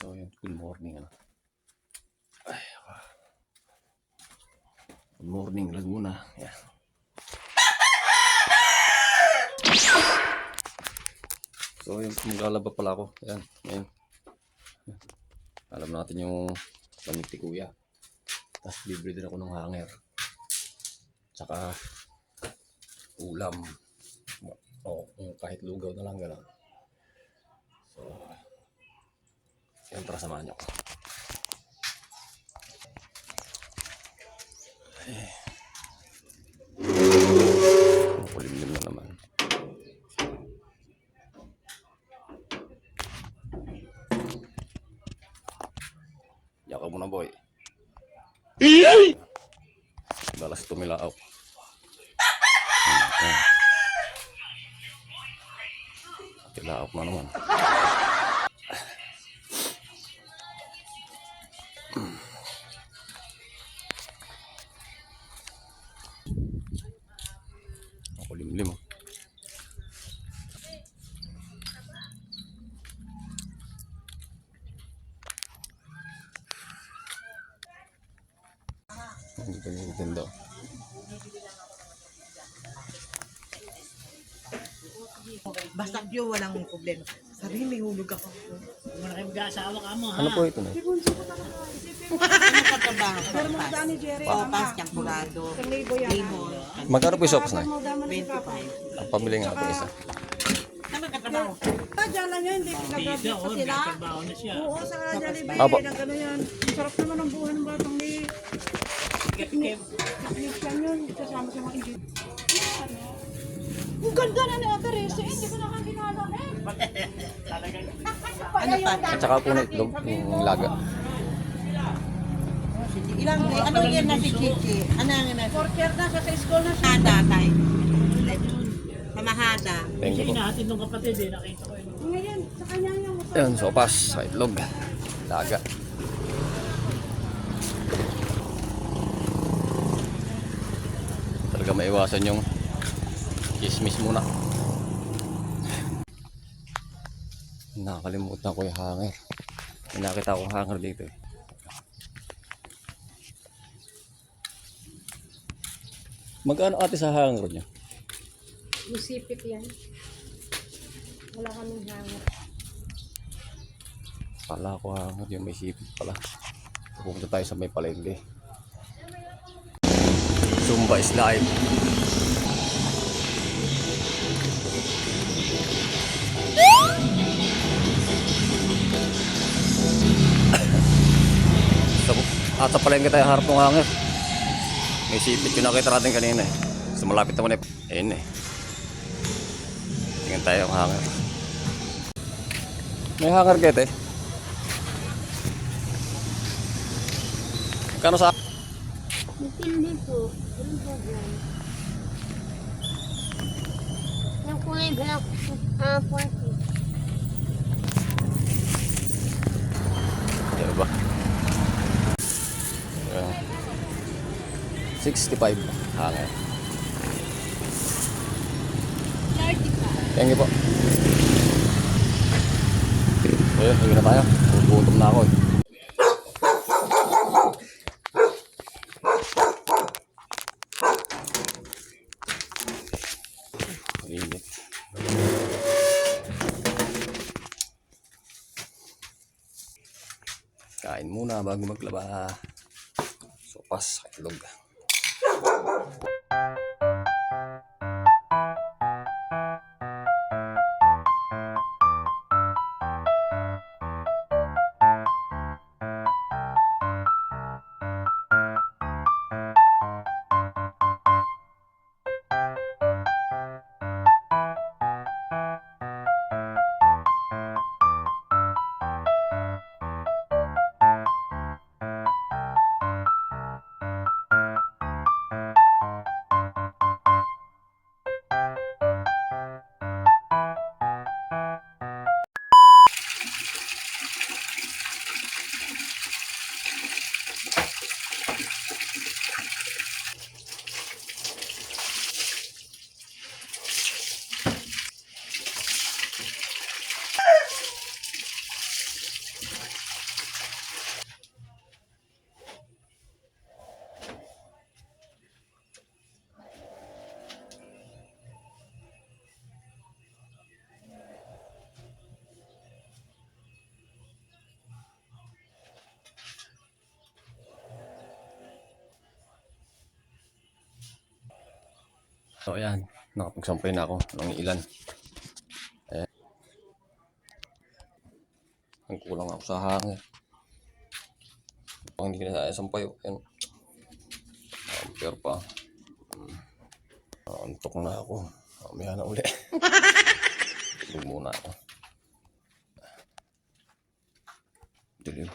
So yun, good morning ano. Good morning Laguna. Yan. So yun, maglalaba pala ako. Yan, yan. Alam natin yung lamig ni Kuya. Tapos bibili din ako ng hanger. Tsaka ulam. O kahit lugaw na lang gano'n. So yan, tara samahan niyo ako. Kulimlim na naman. Yaka muna boy. Dalas tumilaaw. Tilaaw na naman. Kulimlim oh. Hindi pa nagtitinda. Basta yun, walang problema. Sabi may hulog ako. Wala kayo mag-aasawa ka mo, ha? Ano po ito na? Ano ka trabaho? Sopas, champurado, limon, Magkano po yung sopas na? 25. Ang pamili nga po isa. Ano ka trabaho? Diyan lang yan, hindi Hindi pinag-graduate ako, pa may sila. trabaho na siya. Oo, sa Jollibee, Apo. nag-ano yan. Sarap naman ang buhay ng batang ni Kip-kip. Christian yun, kasama sa mga Indian. Ang ganda na ni Ate Reza, hindi ko nakakinala eh. Ano pa? At saka po na itlog, yung laga. Ilang day? Ano yan na si Chichi? Ano nga na? Fourth year na, sa school na siya. Mahada tayo. Pamahada. Thank Kasi you po. inahatid ng kapatid eh, nakita ko yun. Ngayon, sa kanya yung Ayun, sopas, sa itlog, laga. Talaga maiwasan yung chismis muna. Nakakalimutan ko yung hanger. May nakita akong hanger dito eh. Magkano ate sa hanger niya? Musipit yan. Wala kaming hangat. Kala ko hanger yung may sipit pala. Pupunta tayo sa may palengke. Zumba is live. Sa palengke tayo harap ng hanger. May sipit yung nakita natin kanina eh. So malapit naman eh. Ayun eh. Tingnan tayo ang hanger. May hanger kete. Kano sa... Hindi po. Ano po yan? Yung kulay black, 40. Diba? 65 hanger. 35. Thank you po. Ayun, sige na tayo. Gutom na ako eh. Init. Kain muna bago maglaba. Sopas, itlog. So ayan, nakapagsampay na ako ng ilan. Ayan. Ang kulang ako sa hangin. Pang hindi ka na sampay. Ayan. Pero pa. Antok na ako. Mamaya na uli. Tulog muna ako. Dilim.